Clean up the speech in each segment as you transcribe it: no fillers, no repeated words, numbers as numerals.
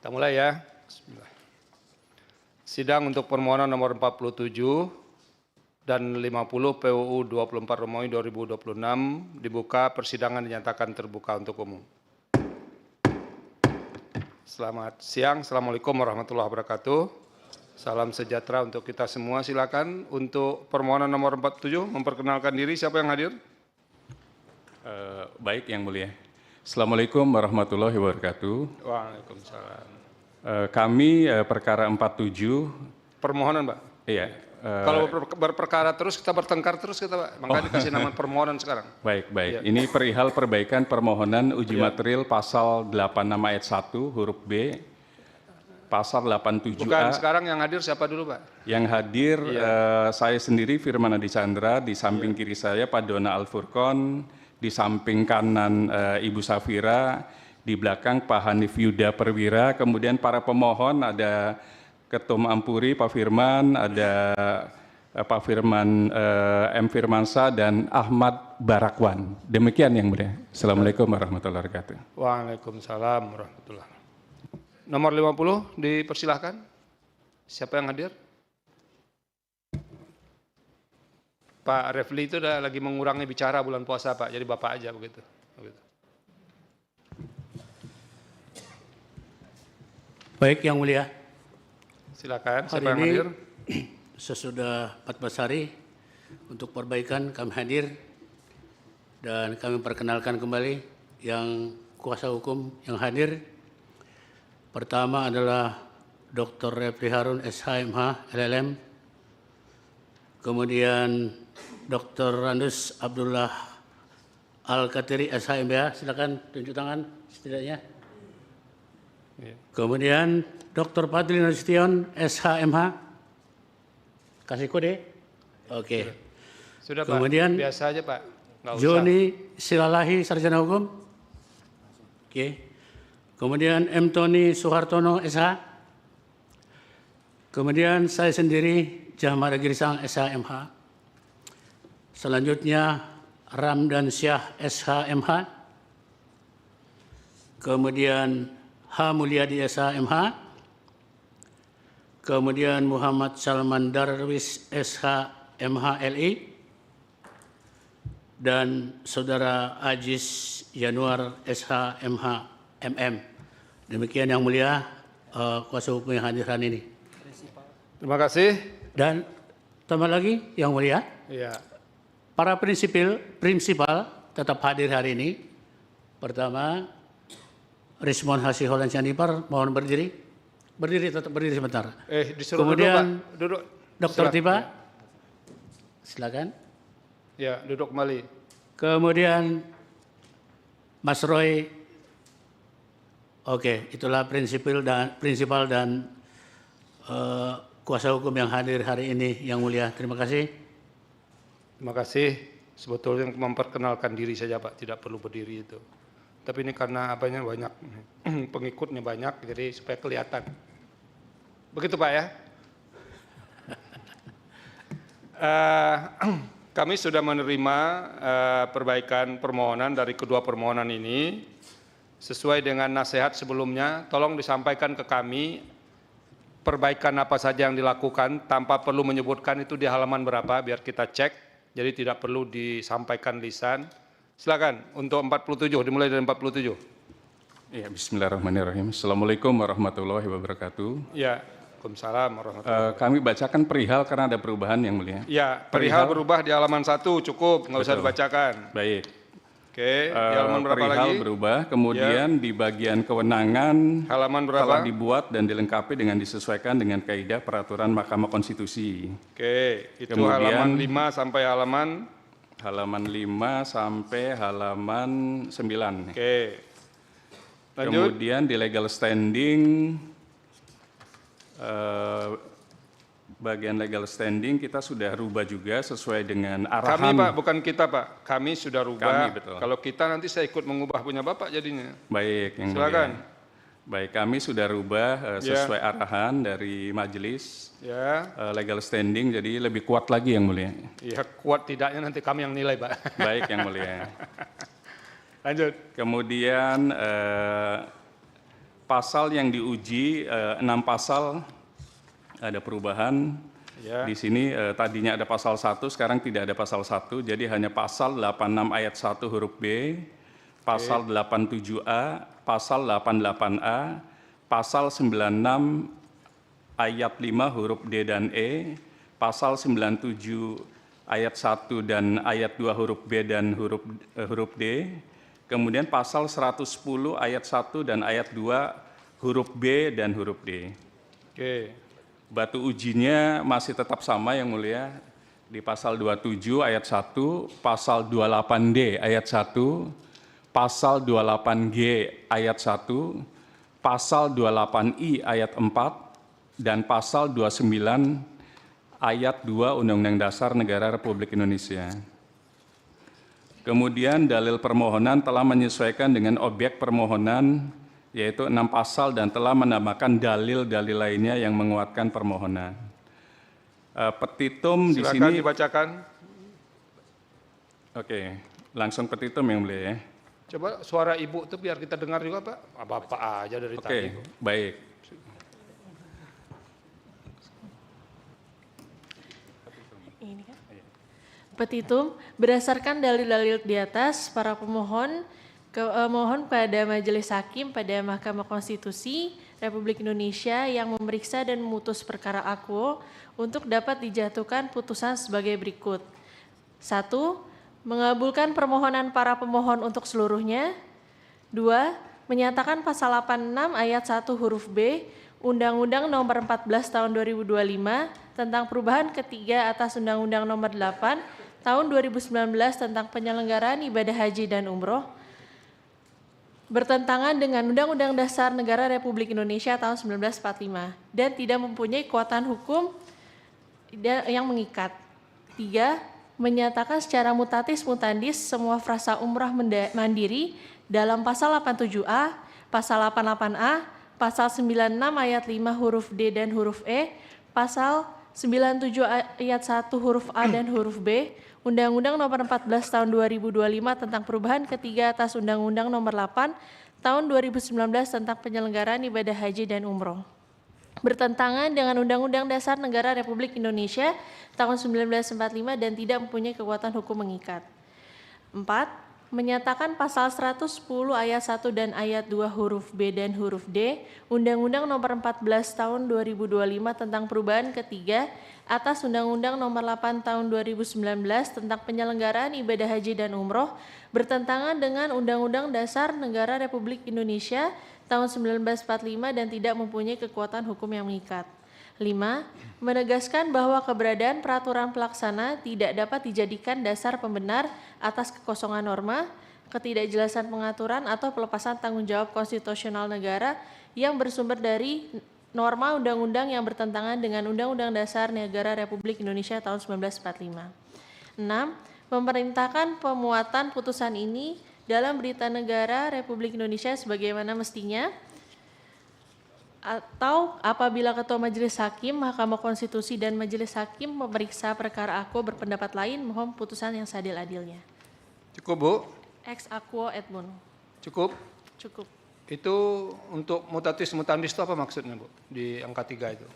Kita mulai ya. Bismillah. Sidang untuk permohonan nomor 47 dan 50 PUU 24 Romawi 2026 dibuka, persidangan dinyatakan terbuka untuk umum. Selamat siang, Assalamualaikum warahmatullahi wabarakatuh. Salam sejahtera untuk kita semua. Silakan untuk permohonan nomor 47 memperkenalkan diri, siapa yang hadir? Baik, Yang Mulia. Assalamualaikum warahmatullahi wabarakatuh. Waalaikumsalam. Kami perkara 47. Permohonan, Pak? Iya. Kalau berperkara terus, kita bertengkar terus kita, Pak. Makanya dikasih nama permohonan sekarang. Baik. Iya. Ini perihal perbaikan permohonan uji material pasal 86 ayat 1 huruf B, pasal 87A. Bukan, sekarang yang hadir siapa dulu, Pak? Yang hadir saya sendiri Firman Adi Chandra, di samping kiri saya Pak Dona Al-Furqon, di samping kanan Ibu Safira, di belakang Pak Hanif Yuda Perwira, kemudian para pemohon ada Ketum Ampuri Pak Firman, ada Pak Firman M. Firmansyah dan Ahmad Barakwan. Demikian Yang Mulia. Assalamualaikum warahmatullahi wabarakatuh. Waalaikumsalam warahmatullahi wabarakatuh. Nomor 50 dipersilahkan. Siapa yang hadir? Pak Refli itu udah lagi mengurangi bicara bulan puasa, Pak. Jadi Bapak aja begitu. Baik, Yang Mulia. Silakan, Hari siapa yang ini, hadir? sesudah 14 hari untuk perbaikan kami hadir dan kami perkenalkan kembali yang kuasa hukum yang hadir. Pertama adalah Dr. Refli Harun, SHMH, LLM. Kemudian Dr. Randus Abdullah Al-Katiri, SHMBH. Silakan tunjuk tangan setidaknya. Kemudian Dr. Fadli Nasution, SHMH. Kasih kode? Oke. Sudah, Kemudian, Pak. Biasa aja, Pak. Nggak usah. Joni Silalahi, Sarjana Hukum. Oke. Kemudian M. Tony Soehartono, SH. Kemudian saya sendiri, Jahmar Girisang, SHMH. Selanjutnya, Ramdan Syah, SHMH. Kemudian H. Mulyadi, SHMH. Kemudian Muhammad Salman Darwis, SHMH LI. Dan Saudara Ajis Yanuar, SHMH MM. Demikian Yang Mulia, kuasa hukum yang hadir hari ini. Terima kasih. Dan tambah lagi Yang Mulia, Iya. para prinsipal tetap hadir hari ini. Pertama, Rismon Hasih Holan Candipar, mohon berdiri. Tetap berdiri sebentar. Disuruh Kemudian duduk, Pak. Duduk. Dr. Silakan. Tiba, silakan. Ya, duduk kembali. Kemudian Mas Roy. Oke, itulah prinsipal dan kuasa hukum yang hadir hari ini, Yang Mulia. Terima kasih. Terima kasih. Sebetulnya memperkenalkan diri saja, Pak, tidak perlu berdiri itu. Tapi ini karena apanya banyak, pengikutnya banyak, jadi supaya kelihatan. Begitu, Pak ya? Kami sudah menerima perbaikan permohonan dari kedua permohonan ini. Sesuai dengan nasihat sebelumnya, tolong disampaikan ke kami perbaikan apa saja yang dilakukan tanpa perlu menyebutkan itu di halaman berapa, biar kita cek. Jadi tidak perlu disampaikan lisan. Silakan untuk 47, dimulai dari 47. Ya, bismillahirrahmanirrahim. Assalamualaikum warahmatullahi wabarakatuh. Ya, Waalaikumsalam warahmatullahi wabarakatuh. Kami bacakan perihal karena ada perubahan Yang Mulia. Ya, perihal berubah di halaman 1 cukup, nggak usah dibacakan. Baik. Oke, di halaman berapa Perihal lagi? berubah, kemudian di bagian kewenangan Halaman telah berapa? dibuat dan dilengkapi dengan disesuaikan dengan kaidah peraturan Mahkamah Konstitusi. Oke, itu Kemudian- halaman 5 sampai halaman. Halaman 5 sampai halaman 9. Oke. Lanjut. Kemudian di legal standing, bagian legal standing kita sudah rubah juga sesuai dengan Kami, arahan. Pak, bukan kita, Pak. Kami sudah rubah. Kami, betul. Kalau kita nanti saya ikut mengubah punya Bapak jadinya. Baik, Yang Silakan. Mulia. Baik, kami sudah rubah sesuai arahan dari majelis Ya, legal standing, jadi lebih kuat lagi Yang Mulia. ya kuat tidaknya nanti kami yang nilai, Pak. Baik Yang Mulia. Lanjut. Kemudian Pasal yang diuji 6 pasal ada perubahan. Ya. Di sini tadinya ada pasal 1, sekarang tidak ada pasal 1, jadi hanya pasal 86 ayat 1 huruf B, pasal 87A, pasal 88A, pasal 96 ayat 5 huruf D dan E, pasal 97 ayat 1 dan ayat 2 huruf B dan huruf D, kemudian pasal 110 ayat 1 dan ayat 2 huruf B dan huruf D. Oke. Batu ujinya masih tetap sama Yang Mulia, di pasal 27 ayat 1, pasal 28D ayat 1, pasal 28G ayat 1, pasal 28I ayat 4, dan pasal 29 ayat 2 Undang-Undang Dasar Negara Republik Indonesia. Kemudian dalil permohonan telah menyesuaikan dengan objek permohonan, yaitu 6 pasal, dan telah menambahkan dalil-dalil lainnya yang menguatkan permohonan. Petitum di Silakan sini. dibacakan. Oke, langsung petitum Yang Mulia ya. Coba suara Ibu itu biar kita dengar juga, Pak. Apa-apa aja dari Oke, tadi. baik. Ini kan? Petitum, berdasarkan dalil-dalil di atas, para pemohon mohon pada Majelis Hakim pada Mahkamah Konstitusi Republik Indonesia yang memeriksa dan memutus perkara akuo untuk dapat dijatuhkan putusan sebagai berikut. 1. Mengabulkan permohonan para pemohon untuk seluruhnya. 2. Menyatakan pasal 86 ayat 1 huruf B Undang-Undang Nomor 14 Tahun 2025 tentang perubahan ketiga atas Undang-Undang Nomor 8 Tahun 2019 tentang penyelenggaraan ibadah haji dan umroh bertentangan dengan Undang-Undang Dasar Negara Republik Indonesia tahun 1945 dan tidak mempunyai kekuatan hukum yang mengikat. 3. Menyatakan secara mutatis mutandis semua frasa umrah mandiri dalam pasal 87A, pasal 88A, pasal 96 ayat 5 huruf D dan huruf E, pasal 97 ayat 1 huruf A dan huruf B, Undang-Undang Nomor 14 Tahun 2025 tentang perubahan ketiga atas Undang-Undang Nomor 8 Tahun 2019 tentang penyelenggaraan ibadah haji dan umroh. Bertentangan dengan Undang-Undang Dasar Negara Republik Indonesia tahun 1945 dan tidak mempunyai kekuatan hukum mengikat. 4. Menyatakan pasal 110 ayat 1 dan ayat 2 huruf B dan huruf D Undang-Undang Nomor 14 Tahun 2025 tentang perubahan ketiga atas Undang-Undang Nomor 8 Tahun 2019 tentang penyelenggaraan ibadah haji dan umroh bertentangan dengan Undang-Undang Dasar Negara Republik Indonesia tahun 1945 dan tidak mempunyai kekuatan hukum yang mengikat. 5. Menegaskan bahwa keberadaan peraturan pelaksana tidak dapat dijadikan dasar pembenar atas kekosongan norma, ketidakjelasan pengaturan atau pelepasan tanggung jawab konstitusional negara yang bersumber dari norma undang-undang yang bertentangan dengan Undang-Undang Dasar Negara Republik Indonesia tahun 1945. 6. Memerintahkan pemuatan putusan ini dalam Berita Negara Republik Indonesia sebagaimana mestinya, atau apabila Ketua Majelis Hakim, Mahkamah Konstitusi dan Majelis Hakim memeriksa perkara akuo berpendapat lain, mohon putusan yang seadil-adilnya. Cukup, Bu? Ex aquo et bono. Cukup? Cukup. Itu untuk mutatis mutandis itu apa maksudnya, Bu? Di angka 3 itu.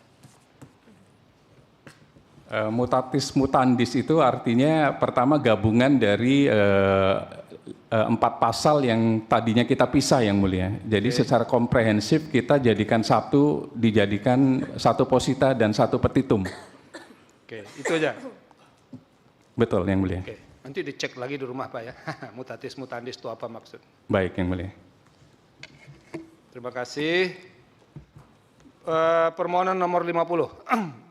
Mutatis mutandis itu artinya pertama gabungan dari 4 pasal yang tadinya kita pisah Yang Mulia. Jadi secara komprehensif kita dijadikan satu posita dan satu petitum. Oke, itu aja. Betul Yang Mulia. Oke, nanti dicek lagi di rumah, Pak ya. Mutatis mutandis itu apa maksud? Baik Yang Mulia. Terima kasih. Permohonan nomor 50.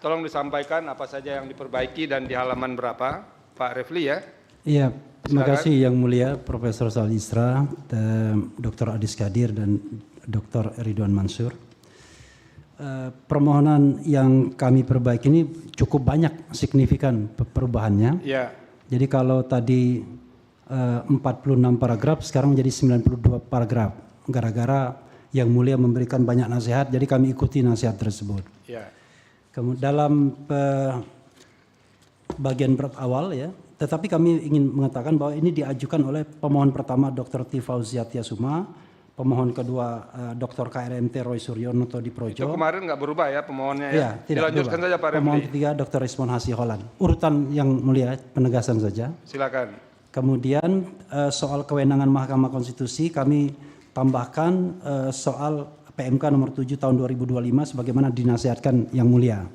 Tolong disampaikan apa saja yang diperbaiki dan di halaman berapa, Pak Refli ya. Iya, terima kasih Yang Mulia Profesor Salistra, Dr. Adis Kadir dan Dr. Ridwan Mansur. Permohonan yang kami perbaiki ini cukup banyak signifikan perubahannya. Ya. Jadi kalau tadi 46 paragraf sekarang menjadi 92 paragraf. Gara-gara Yang Mulia memberikan banyak nasihat, jadi kami ikuti nasihat tersebut. Ya. Kemudian dalam bagian awal ya, tetapi kami ingin mengatakan bahwa ini diajukan oleh pemohon pertama Dr. T. Fauziatia Suma, Pemohon kedua Dr. KRMT Roy Suryono di Itu Projo. kemarin nggak berubah ya pemohonnya ya? Iya, tidak Dilanjutkan berubah. saja Pak Pemohon Refli. ketiga Dr. Rizwan Hasiholan. Urutan yang mulia, penegasan saja. Silakan. Kemudian soal kewenangan Mahkamah Konstitusi kami tambahkan soal PMK nomor 7 tahun 2025 sebagaimana dinasihatkan yang mulia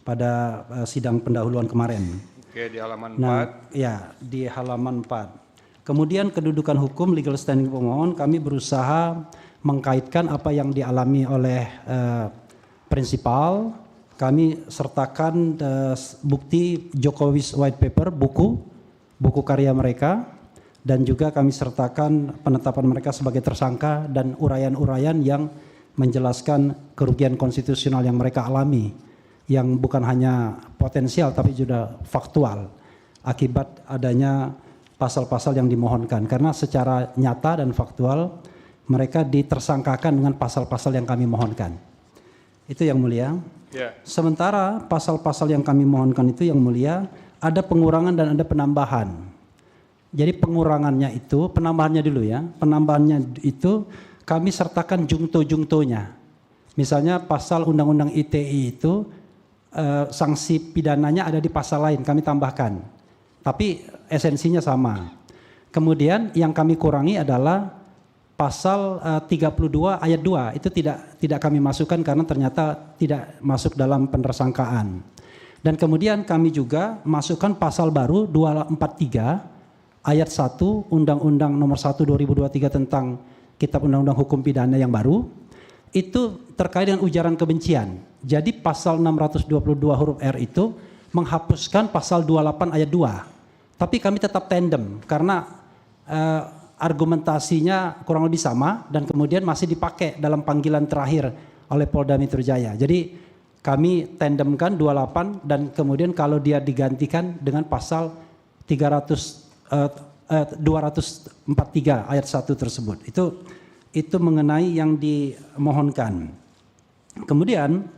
pada sidang pendahuluan kemarin. Oke, di halaman 4. Nah, ya di halaman 4. Kemudian kedudukan hukum legal standing pemohon kami berusaha mengkaitkan apa yang dialami oleh prinsipal. Kami sertakan bukti Jokowi's White Paper, buku karya mereka, dan juga kami sertakan penetapan mereka sebagai tersangka dan uraian-uraian yang menjelaskan kerugian konstitusional yang mereka alami, yang bukan hanya potensial tapi juga faktual akibat adanya pasal-pasal yang dimohonkan, karena secara nyata dan faktual mereka ditersangkakan dengan pasal-pasal yang kami mohonkan. Itu yang mulia. Ya. Sementara pasal-pasal yang kami mohonkan itu yang mulia ada pengurangan dan ada penambahan. Jadi pengurangannya itu, penambahannya dulu ya. Penambahannya itu kami sertakan jungto-jungtonya. Misalnya pasal Undang-Undang ITE itu sanksi pidananya ada di pasal lain, kami tambahkan. Tapi esensinya sama. Kemudian yang kami kurangi adalah pasal 32 ayat 2. Itu tidak kami masukkan karena ternyata tidak masuk dalam penersangkaan. Dan kemudian kami juga masukkan pasal baru 243 ayat 1 Undang-Undang nomor 1 2023 tentang Kitab Undang-Undang Hukum Pidana yang baru. Itu terkait dengan ujaran kebencian. Jadi pasal 622 huruf R itu menghapuskan pasal 28 ayat 2. Tapi kami tetap tandem karena argumentasinya kurang lebih sama dan kemudian masih dipakai dalam panggilan terakhir oleh Polda Metro Jaya. Jadi kami tandemkan 28 dan kemudian kalau dia digantikan dengan pasal 243 ayat 1 tersebut. Itu mengenai yang dimohonkan. Kemudian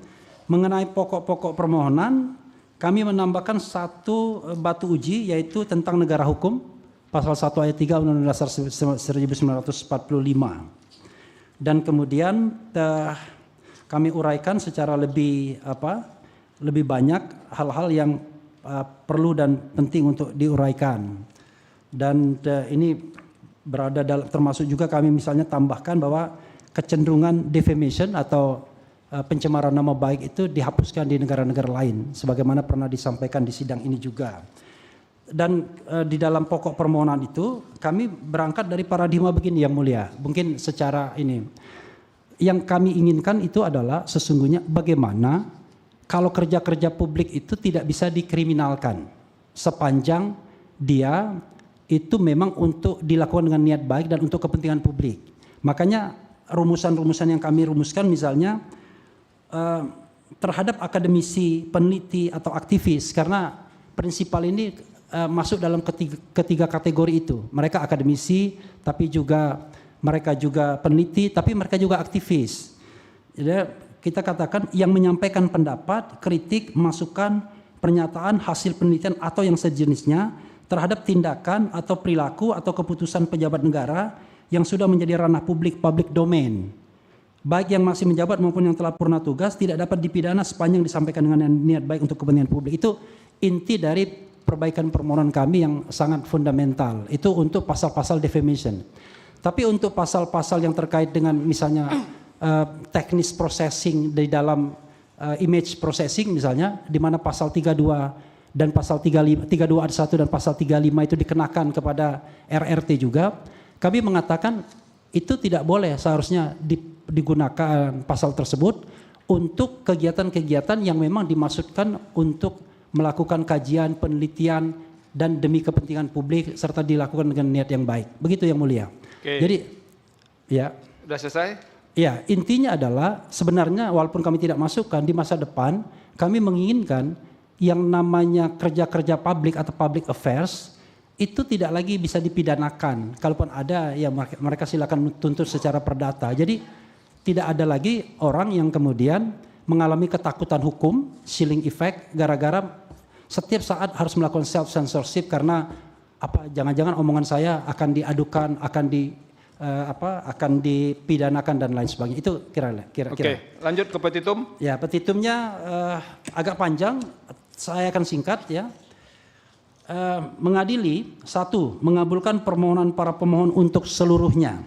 mengenai pokok-pokok permohonan kami menambahkan satu batu uji yaitu tentang negara hukum pasal 1 ayat 3 Undang-Undang Dasar 1945. Dan kemudian kami uraikan secara lebih banyak hal-hal yang perlu dan penting untuk diuraikan. Dan ini berada dalam, termasuk juga kami misalnya tambahkan bahwa kecenderungan defamation atau pencemaran nama baik itu dihapuskan di negara-negara lain sebagaimana pernah disampaikan di sidang ini juga. Dan di dalam pokok permohonan itu kami berangkat dari paradigma begini yang mulia. Mungkin secara ini yang kami inginkan itu adalah sesungguhnya bagaimana kalau kerja-kerja publik itu tidak bisa dikriminalkan sepanjang dia itu memang untuk dilakukan dengan niat baik dan untuk kepentingan publik. Makanya rumusan-rumusan yang kami rumuskan misalnya terhadap akademisi, peneliti atau aktivis, karena prinsipal ini masuk dalam ketiga kategori itu. Mereka akademisi, tapi juga mereka juga peneliti, tapi mereka juga aktivis. Jadi kita katakan yang menyampaikan pendapat, kritik, masukan, pernyataan, hasil penelitian atau yang sejenisnya terhadap tindakan atau perilaku atau keputusan pejabat negara yang sudah menjadi ranah publik, public domain. Baik yang masih menjabat maupun yang telah purna tugas tidak dapat dipidana sepanjang disampaikan dengan niat baik untuk kepentingan publik. Itu inti dari perbaikan permohonan kami yang sangat fundamental. Itu untuk pasal-pasal defamation. Tapi untuk pasal-pasal yang terkait dengan misalnya teknis processing di dalam image processing misalnya, di mana pasal 32 dan pasal 32 ayat 1 dan pasal 35 itu dikenakan kepada RRT juga, kami mengatakan itu tidak boleh seharusnya digunakan pasal tersebut untuk kegiatan-kegiatan yang memang dimaksudkan untuk melakukan kajian, penelitian, dan demi kepentingan publik serta dilakukan dengan niat yang baik. Begitu yang mulia. Oke. Jadi, ya. Sudah selesai? Ya, intinya adalah sebenarnya walaupun kami tidak masukkan di masa depan, kami menginginkan yang namanya kerja-kerja publik atau public affairs itu tidak lagi bisa dipidanakan. Kalaupun ada, ya mereka silakan tuntut secara perdata. Jadi tidak ada lagi orang yang kemudian mengalami ketakutan hukum, chilling effect, gara-gara setiap saat harus melakukan self censorship karena apa? Jangan-jangan omongan saya akan diadukan, akan akan dipidanakan dan lain sebagainya. Itu kira-kira. Oke, lanjut ke petitum. Ya, petitumnya agak panjang, saya akan singkat ya. Mengadili, 1. Mengabulkan permohonan para pemohon untuk seluruhnya.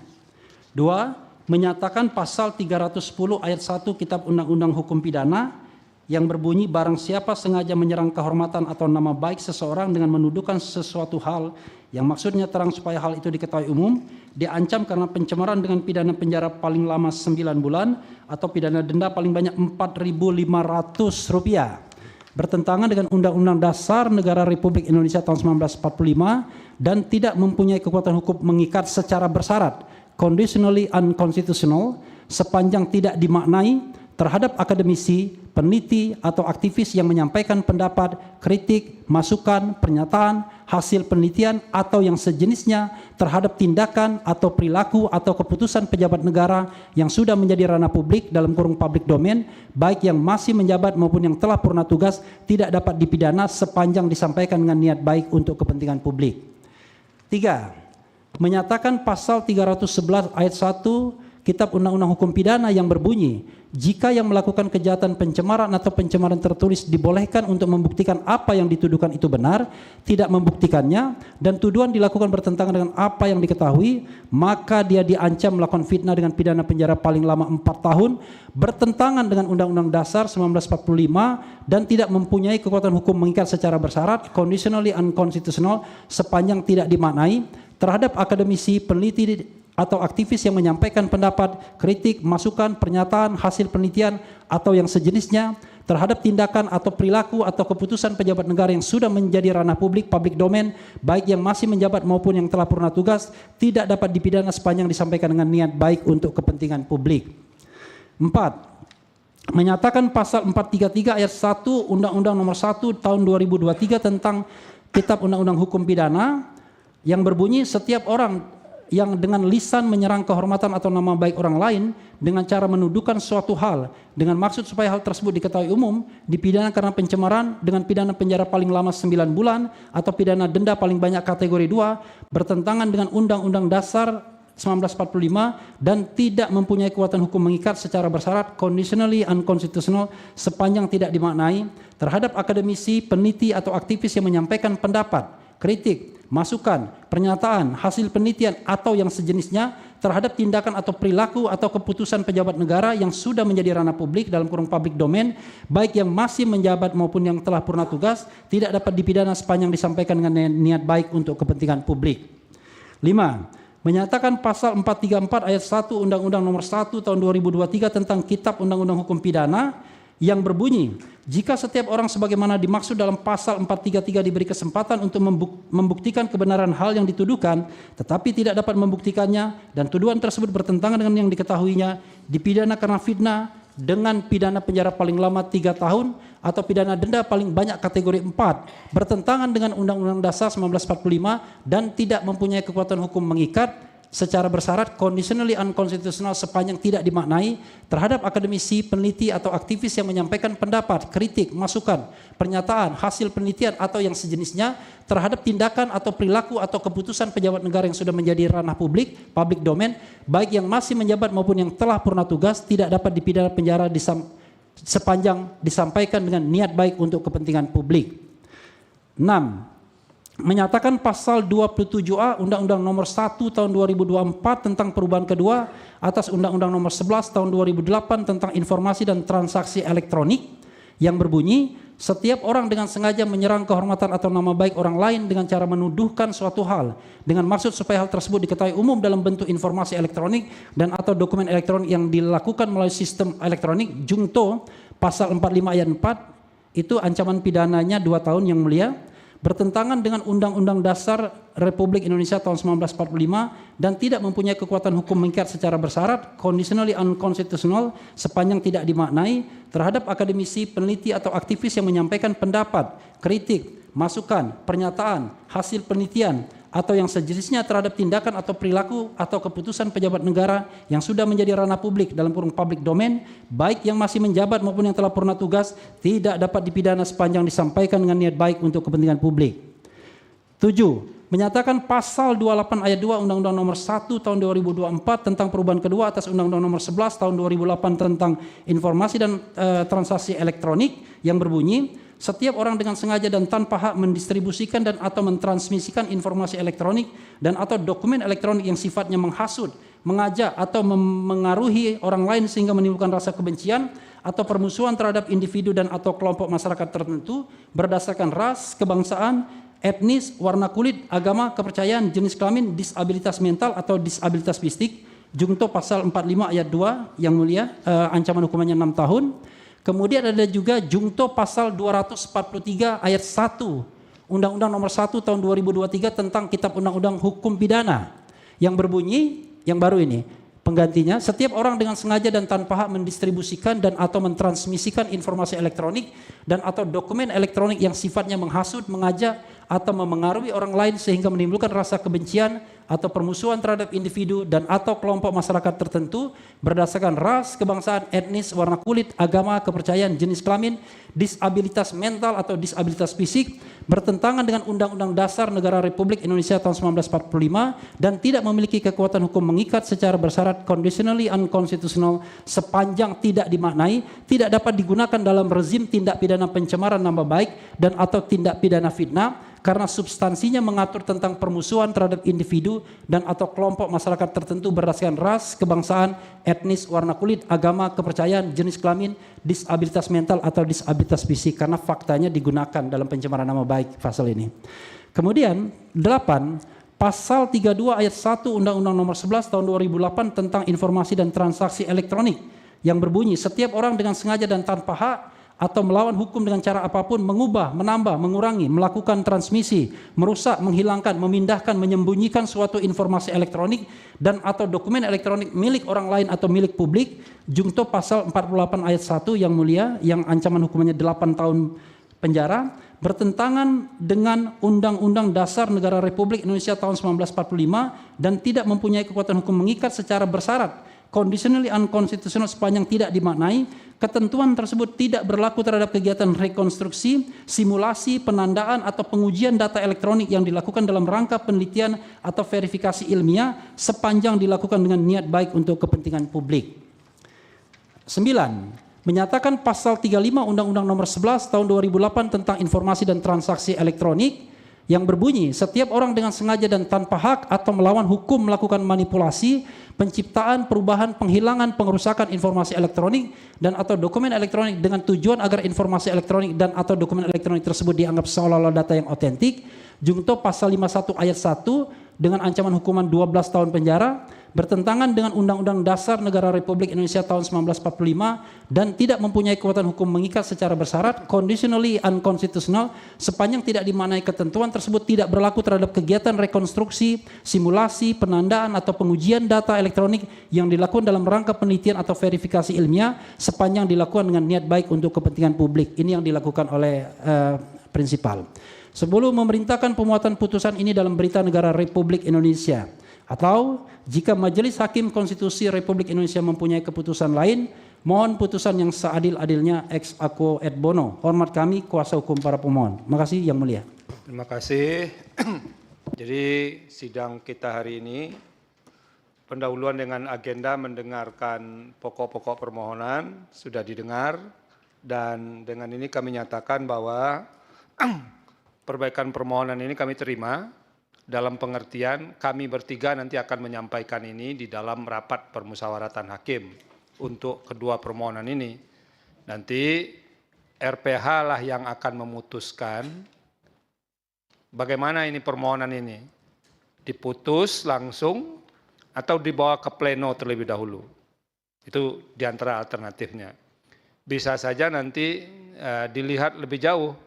2. Menyatakan pasal 310 ayat 1 Kitab Undang-Undang Hukum Pidana yang berbunyi barang siapa sengaja menyerang kehormatan atau nama baik seseorang dengan menuduhkan sesuatu hal yang maksudnya terang supaya hal itu diketahui umum, diancam karena pencemaran dengan pidana penjara paling lama 9 bulan atau pidana denda paling banyak Rp4.500, bertentangan dengan Undang-Undang Dasar Negara Republik Indonesia tahun 1945 dan tidak mempunyai kekuatan hukum mengikat secara bersyarat, conditionally unconstitutional, sepanjang tidak dimaknai terhadap akademisi, peneliti, atau aktivis yang menyampaikan pendapat, kritik, masukan, pernyataan, hasil penelitian, atau yang sejenisnya terhadap tindakan atau perilaku atau keputusan pejabat negara yang sudah menjadi ranah publik dalam kurung public domain, baik yang masih menjabat maupun yang telah purna tugas, tidak dapat dipidana sepanjang disampaikan dengan niat baik untuk kepentingan publik. 3. Menyatakan pasal 311 ayat 1 Kitab Undang-Undang Hukum Pidana yang berbunyi, jika yang melakukan kejahatan pencemaran atau pencemaran tertulis dibolehkan untuk membuktikan apa yang dituduhkan itu benar, tidak membuktikannya, dan tuduhan dilakukan bertentangan dengan apa yang diketahui, maka dia diancam melakukan fitnah dengan pidana penjara paling lama 4 tahun, bertentangan dengan Undang-Undang Dasar 1945, dan tidak mempunyai kekuatan hukum mengikat secara bersyarat, conditionally unconstitutional, sepanjang tidak dimaknai, terhadap akademisi, peneliti, atau aktivis yang menyampaikan pendapat, kritik, masukan, pernyataan, hasil penelitian, atau yang sejenisnya terhadap tindakan atau perilaku atau keputusan pejabat negara yang sudah menjadi ranah publik, public domain, baik yang masih menjabat maupun yang telah purna tugas, tidak dapat dipidana sepanjang disampaikan dengan niat baik untuk kepentingan publik. 4. Menyatakan pasal 433 ayat 1 Undang-Undang Nomor 1 Tahun 2023 tentang Kitab Undang-Undang Hukum Pidana yang berbunyi setiap orang yang dengan lisan menyerang kehormatan atau nama baik orang lain dengan cara menuduhkan suatu hal dengan maksud supaya hal tersebut diketahui umum, dipidana karena pencemaran dengan pidana penjara paling lama 9 bulan atau pidana denda paling banyak kategori 2, bertentangan dengan Undang-Undang Dasar 1945 dan tidak mempunyai kekuatan hukum mengikat secara bersyarat, conditionally unconstitutional, sepanjang tidak dimaknai, terhadap akademisi, peneliti, atau aktivis yang menyampaikan pendapat, kritik, masukan, pernyataan, hasil penelitian, atau yang sejenisnya terhadap tindakan atau perilaku atau keputusan pejabat negara yang sudah menjadi ranah publik dalam kurung public domain, baik yang masih menjabat maupun yang telah purna tugas, tidak dapat dipidana sepanjang disampaikan dengan niat baik untuk kepentingan publik. 5. Menyatakan pasal 434 ayat 1 Undang-Undang Nomor 1 Tahun 2023 tentang Kitab Undang-Undang Hukum Pidana yang berbunyi, jika setiap orang sebagaimana dimaksud dalam pasal 433 diberi kesempatan untuk membuktikan kebenaran hal yang dituduhkan, tetapi tidak dapat membuktikannya, dan tuduhan tersebut bertentangan dengan yang diketahuinya, dipidana karena fitnah dengan pidana penjara paling lama 3 tahun atau pidana denda paling banyak kategori 4, bertentangan dengan Undang-Undang Dasar 1945 dan tidak mempunyai kekuatan hukum mengikat secara bersyarat, conditionally unconstitutional, sepanjang tidak dimaknai, terhadap akademisi, peneliti, atau aktivis yang menyampaikan pendapat, kritik, masukan, pernyataan, hasil penelitian, atau yang sejenisnya terhadap tindakan atau perilaku atau keputusan pejabat negara yang sudah menjadi ranah publik, public domain, baik yang masih menjabat maupun yang telah purna tugas, tidak dapat dipidana penjara sepanjang disampaikan dengan niat baik untuk kepentingan publik. 6. Menyatakan pasal 27A Undang-Undang Nomor 1 Tahun 2024 tentang perubahan kedua atas Undang-Undang Nomor 11 Tahun 2008 tentang informasi dan transaksi elektronik yang berbunyi, setiap orang dengan sengaja menyerang kehormatan atau nama baik orang lain dengan cara menuduhkan suatu hal dengan maksud supaya hal tersebut diketahui umum dalam bentuk informasi elektronik dan atau dokumen elektronik yang dilakukan melalui sistem elektronik, junto pasal 45 ayat 4, itu ancaman pidananya 2 tahun yang mulia, bertentangan dengan Undang-Undang Dasar Republik Indonesia tahun 1945 dan tidak mempunyai kekuatan hukum mengikat secara bersyarat, conditionally unconstitutional, sepanjang tidak dimaknai, terhadap akademisi, peneliti, atau aktivis yang menyampaikan pendapat, kritik, masukan, pernyataan, hasil penelitian, atau yang sejenisnya terhadap tindakan atau perilaku atau keputusan pejabat negara yang sudah menjadi ranah publik dalam kurung public domain, baik yang masih menjabat maupun yang telah purna tugas, tidak dapat dipidana sepanjang disampaikan dengan niat baik untuk kepentingan publik. 7. menyatakan pasal 28 ayat 2 Undang-Undang Nomor 1 Tahun 2024 tentang perubahan kedua atas Undang-Undang Nomor 11 Tahun 2008 tentang informasi dan transaksi elektronik yang berbunyi, setiap orang dengan sengaja dan tanpa hak mendistribusikan dan atau mentransmisikan informasi elektronik dan atau dokumen elektronik yang sifatnya menghasut, mengajak atau mengaruhi orang lain sehingga menimbulkan rasa kebencian atau permusuhan terhadap individu dan atau kelompok masyarakat tertentu berdasarkan ras, kebangsaan, etnis, warna kulit, agama, kepercayaan, jenis kelamin, disabilitas mental atau disabilitas fisik, Jungto pasal 45 ayat 2 yang mulia, ancaman hukumannya 6 tahun. Kemudian ada juga Jungto pasal 243 ayat 1 Undang-Undang Nomor 1 Tahun 2023 tentang Kitab Undang-Undang Hukum Pidana yang berbunyi, yang baru ini, penggantinya, setiap orang dengan sengaja dan tanpa hak mendistribusikan dan atau mentransmisikan informasi elektronik dan atau dokumen elektronik yang sifatnya menghasut, mengajak atau memengaruhi orang lain sehingga menimbulkan rasa kebencian atau permusuhan terhadap individu dan atau kelompok masyarakat tertentu berdasarkan ras, kebangsaan, etnis, warna kulit, agama, kepercayaan, jenis kelamin, disabilitas mental atau disabilitas fisik, bertentangan dengan Undang-Undang Dasar Negara Republik Indonesia tahun 1945 dan tidak memiliki kekuatan hukum mengikat secara bersyarat conditionally unconstitutional sepanjang tidak dimaknai, tidak dapat digunakan dalam rezim tindak pidana pencemaran nama baik dan atau tindak pidana fitnah karena substansinya mengatur tentang permusuhan terhadap individu dan atau kelompok masyarakat tertentu berdasarkan ras, kebangsaan, etnis, warna kulit, agama, kepercayaan, jenis kelamin, disabilitas mental atau disabilitas fisik karena faktanya digunakan dalam pencemaran nama baik pasal ini. Kemudian 8 pasal 32 ayat 1 Undang-Undang Nomor 11 Tahun 2008 tentang informasi dan transaksi elektronik yang berbunyi, setiap orang dengan sengaja dan tanpa hak atau melawan hukum dengan cara apapun mengubah, menambah, mengurangi, melakukan transmisi, merusak, menghilangkan, memindahkan, menyembunyikan suatu informasi elektronik dan atau dokumen elektronik milik orang lain atau milik publik, Jungto pasal 48 ayat 1 yang mulia yang ancaman hukumannya 8 tahun penjara, bertentangan dengan Undang-Undang Dasar Negara Republik Indonesia tahun 1945 dan tidak mempunyai kekuatan hukum mengikat secara bersyarat, conditionally unconstitutional sepanjang tidak dimaknai. Ketentuan tersebut tidak berlaku terhadap kegiatan rekonstruksi, simulasi, penandaan atau pengujian data elektronik yang dilakukan dalam rangka penelitian atau verifikasi ilmiah sepanjang dilakukan dengan niat baik untuk kepentingan publik. 9. Menyatakan pasal 35 Undang-Undang Nomor 11 Tahun 2008 tentang informasi dan transaksi elektronik yang berbunyi, setiap orang dengan sengaja dan tanpa hak atau melawan hukum melakukan manipulasi, penciptaan, perubahan, penghilangan, pengerusakan informasi elektronik dan atau dokumen elektronik dengan tujuan agar informasi elektronik dan atau dokumen elektronik tersebut dianggap seolah-olah data yang otentik, Jungto pasal 51 ayat 1 dengan ancaman hukuman 12 tahun penjara, bertentangan dengan Undang-Undang Dasar Negara Republik Indonesia tahun 1945 dan tidak mempunyai kekuatan hukum mengikat secara bersyarat, conditionally unconstitutional sepanjang tidak dimaknai. Ketentuan tersebut tidak berlaku terhadap kegiatan rekonstruksi, simulasi, penandaan atau pengujian data elektronik yang dilakukan dalam rangka penelitian atau verifikasi ilmiah sepanjang dilakukan dengan niat baik untuk kepentingan publik. Ini yang dilakukan oleh prinsipal. Sebelum memerintahkan pemuatan putusan ini dalam Berita Negara Republik Indonesia, atau jika Majelis Hakim Konstitusi Republik Indonesia mempunyai keputusan lain, mohon putusan yang seadil-adilnya ex aequo et bono. Hormat kami, kuasa hukum para pemohon. Terima kasih Yang Mulia. Terima kasih. Jadi sidang kita hari ini pendahuluan dengan agenda mendengarkan pokok-pokok permohonan sudah didengar dan dengan ini kami nyatakan bahwa perbaikan permohonan ini kami terima. Dalam pengertian kami bertiga nanti akan menyampaikan ini di dalam rapat permusyawaratan hakim untuk kedua permohonan ini. Nanti RPH lah yang akan memutuskan bagaimana ini permohonan ini. Diputus langsung atau dibawa ke pleno terlebih dahulu. Itu di antara alternatifnya. Bisa saja nanti dilihat lebih jauh.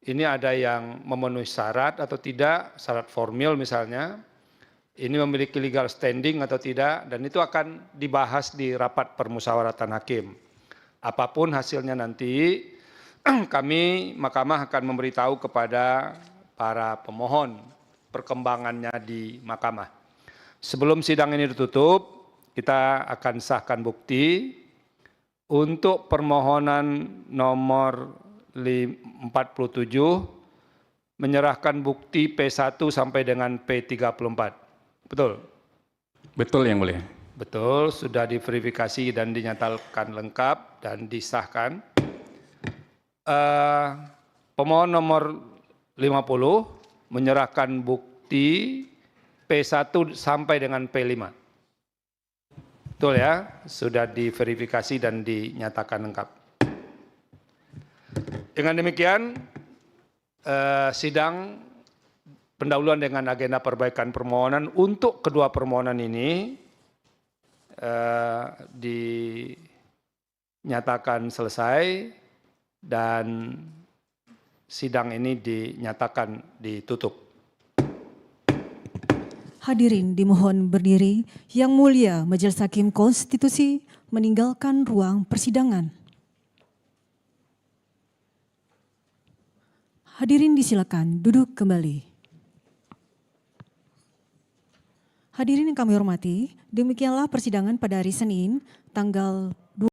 Ini ada yang memenuhi syarat atau tidak, syarat formil misalnya, ini memiliki legal standing atau tidak, dan itu akan dibahas di rapat permusyawaratan hakim. Apapun hasilnya nanti, kami Mahkamah akan memberitahu kepada para pemohon perkembangannya di Mahkamah. Sebelum sidang ini ditutup, kita akan sahkan bukti untuk permohonan nomor 47 menyerahkan bukti P1 sampai dengan P34. Betul? Betul Yang Mulia. Betul, sudah diverifikasi dan dinyatakan lengkap dan disahkan. Pemohon nomor 50 menyerahkan bukti P1 sampai dengan P5. Betul ya, sudah diverifikasi dan dinyatakan lengkap. Dengan demikian, sidang pendahuluan dengan agenda perbaikan permohonan untuk kedua permohonan ini dinyatakan selesai dan sidang ini dinyatakan ditutup. Hadirin dimohon berdiri. Yang Mulia Majelis Hakim Konstitusi meninggalkan ruang persidangan. Hadirin disilakan duduk kembali. Hadirin yang kami hormati, demikianlah persidangan pada hari Senin, tanggal